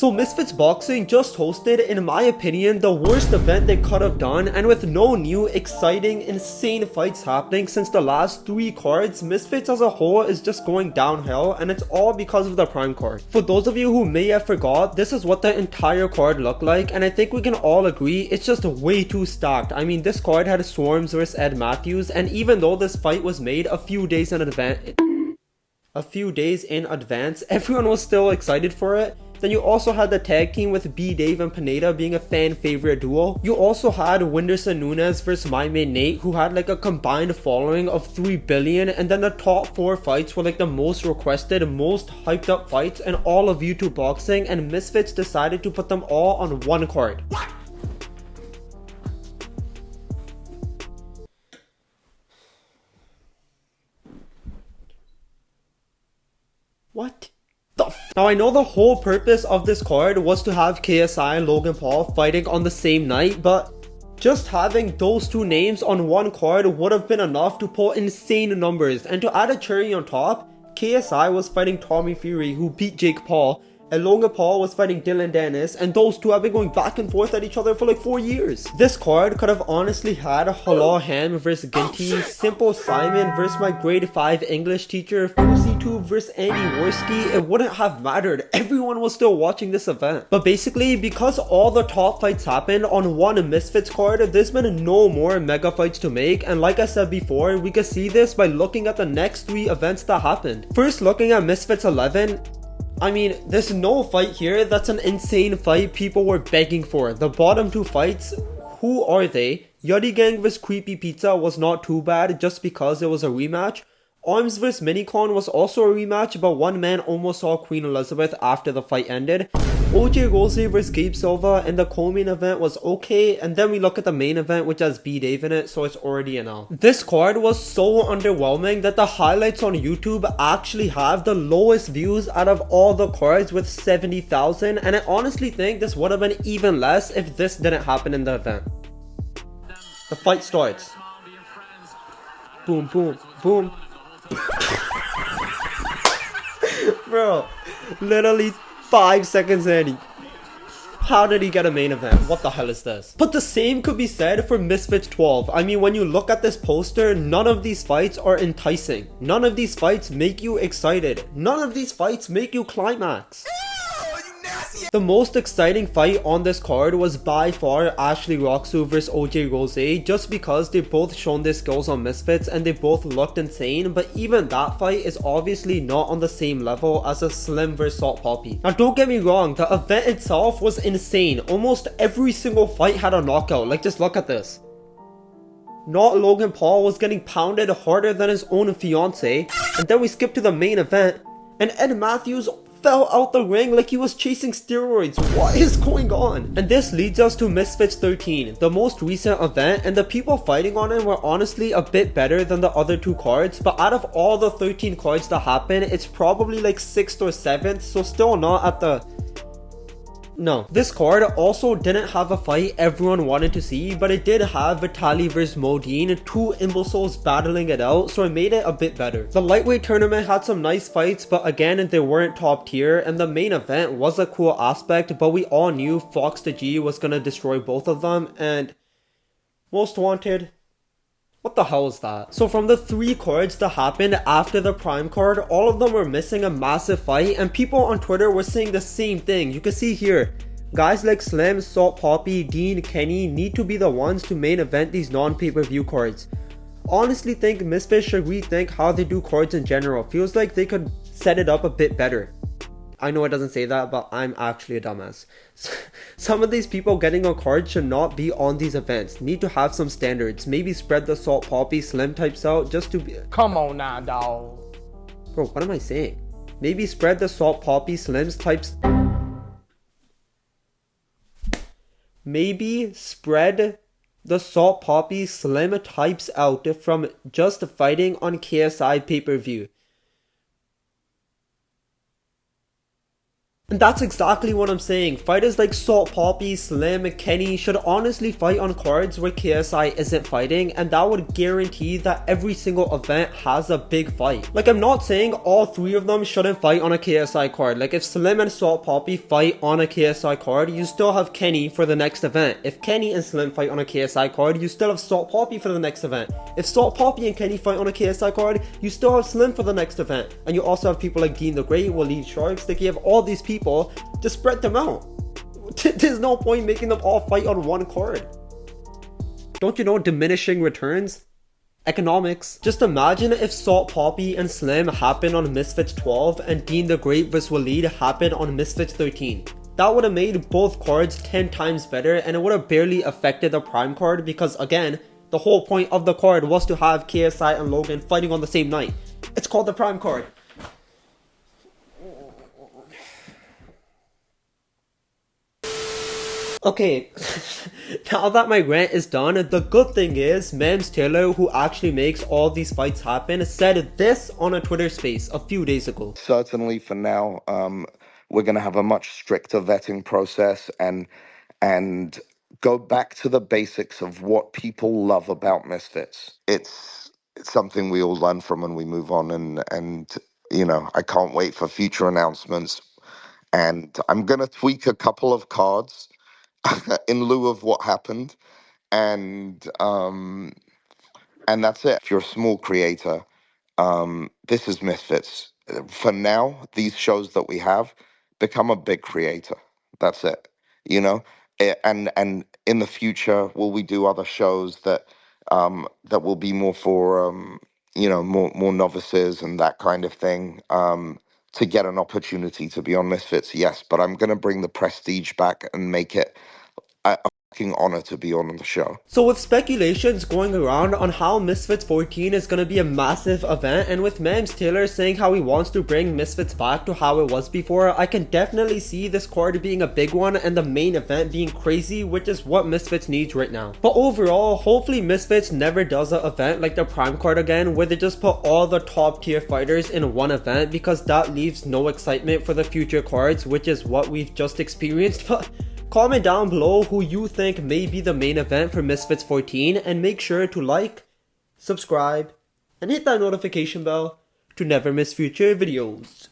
So Misfits Boxing just hosted, in my opinion, the worst event they could have done, and with no new, exciting, insane fights happening since the last 3 cards, Misfits as a whole is just going downhill, and it's all because of the Prime card. For those of you who may have forgot, this is what the entire card looked like, and I think we can all agree it's just way too stacked. I mean, this card had Swarms vs Ed Matthews, and even though this fight was made a few days in advance, everyone was still excited for it. Then you also had the tag team with B Dave and Pineda being a fan favorite duo. You also had Whindersson Nunes versus My Man Nate, who had like a combined following of 3 billion, and then the top 4 fights were like the most requested, most hyped up fights in all of YouTube boxing, and Misfits decided to put them all on one card. What? Now I know the whole purpose of this card was to have KSI and Logan Paul fighting on the same night, but just having those 2 names on one card would have been enough to pull insane numbers. And to add a cherry on top, KSI was fighting Tommy Fury, who beat Jake Paul, and Logan Paul was fighting Dylan Dennis, and those 2 have been going back and forth at each other for like 4 years. This card could have honestly had Halal Ham vs Ginty, Simple Simon vs my grade 5 English teacher, Fusi2 vs Andy Worski. It wouldn't have mattered. Everyone was still watching this event. But basically, because all the top fights happened on one Misfits card, there's been no more mega fights to make, and like I said before, we can see this by looking at the next 3 events that happened. First, looking at Misfits 11, I mean, there's no fight here that's an insane fight people were begging for. The bottom 2 fights, who are they? Yuddy Gang vs Creepy Pizza was not too bad just because it was a rematch. Arms vs Minicon was also a rematch, but one man almost saw Queen Elizabeth after the fight ended. OJ Rose vs Gabe Silva and the co-main event was okay, and then we look at the main event which has B Dave in it, so it's already an L. This card was so underwhelming that the highlights on YouTube actually have the lowest views out of all the cards with 70,000, and I honestly think this would have been even less if this didn't happen in the event. The fight starts. Boom, boom, boom. Bro, literally 5 seconds in. How did he get a main event? What the hell is this? But the same could be said for Misfits 12. I mean, when you look at this poster, none of these fights are enticing. None of these fights make you excited. None of these fights make you climax. The most exciting fight on this card was by far Ashley Roxu vs OJ Rose, just because they both shown their skills on Misfits and they both looked insane, but even that fight is obviously not on the same level as a Slim vs Salt Poppy. Now don't get me wrong, the event itself was insane. Almost every single fight had a knockout, like just look at this. Not Logan Paul was getting pounded harder than his own fiance, and then we skip to the main event, and Ed Matthews fell out the ring like he was chasing steroids. What is going on? And this leads us to Misfits 13, the most recent event, and the people fighting on it were honestly a bit better than the other 2 cards, but out of all the 13 cards that happened, it's probably like 6th or 7th, so still not at the... No. This card also didn't have a fight everyone wanted to see, but it did have Vitali vs Modine, 2 imbeciles battling it out, so it made it a bit better. The lightweight tournament had some nice fights, but again they weren't top tier, and the main event was a cool aspect, but we all knew Fox the G was gonna destroy both of them, and Most Wanted, what the hell is that? So from the 3 cards that happened after the Prime card, all of them were missing a massive fight, and people on Twitter were saying the same thing. You can see here, guys like Slim, Salt Poppy, Dean, Kenny need to be the ones to main event these non-pay-per-view cards. Honestly think Misfits should rethink how they do cards in general. Feels like they could set it up a bit better. I know it doesn't say that, but I'm actually a dumbass. Some of these people getting on cards should not be on these events. Need to have some standards. Maybe spread the Salt Poppy Slim types out just to be... Come on now, dawg. Bro, what am I saying? Maybe spread the Salt Poppy Slims types... Maybe spread the Salt Poppy Slim types out from just fighting on KSI pay-per-view. And that's exactly what I'm saying. Fighters like Salt Poppy, Slim, Kenny should honestly fight on cards where KSI isn't fighting, and that would guarantee that every single event has a big fight. Like, I'm not saying all three of them shouldn't fight on a KSI card. Like, if Slim and Salt Poppy fight on a KSI card, you still have Kenny for the next event. If Kenny and Slim fight on a KSI card, you still have Salt Poppy for the next event. If Salt Poppy and Kenny fight on a KSI card, you still have Slim for the next event. And you also have people like Dean the Great, Waleed Sharks. Like, you have all these people, just spread them out. There's no point making them all fight on one card. Don't you know diminishing returns? Economics. Just imagine if Salt Poppy and Slim happen on Misfits 12 and Dean the Great vs Waleed happened on Misfits 13. That would have made both cards 10 times better, and it would have barely affected the Prime card because, again, the whole point of the card was to have KSI and Logan fighting on the same night. It's called the Prime card. Okay, now that my rant is done, the good thing is, Mams Taylor, who actually makes all these fights happen, said this on a Twitter space a few days ago. Certainly for now, we're going to have a much stricter vetting process and go back to the basics of what people love about Misfits. It's something we all learn from and we move on, and you know, I can't wait for future announcements. And I'm going to tweak a couple of cards in lieu of what happened, and that's it. If you're a small creator, this is Misfits. For now, these shows that we have, become a big creator. That's it. You know, and in the future, will we do other shows that will be more for you know, more novices and that kind of thing, to get an opportunity to be on Misfits? Yes, but I'm gonna bring the prestige back and make it a fucking honor to be on the show. So with speculations going around on how Misfits 14 is going to be a massive event, and with Mams Taylor saying how he wants to bring Misfits back to how it was before, I can definitely see this card being a big one and the main event being crazy, which is what Misfits needs right now. But overall, hopefully Misfits never does an event like the Prime card again, where they just put all the top tier fighters in one event, because that leaves no excitement for the future cards, which is what we've just experienced. But comment down below who you think may be the main event for Misfits 14, and make sure to like, subscribe, and hit that notification bell to never miss future videos.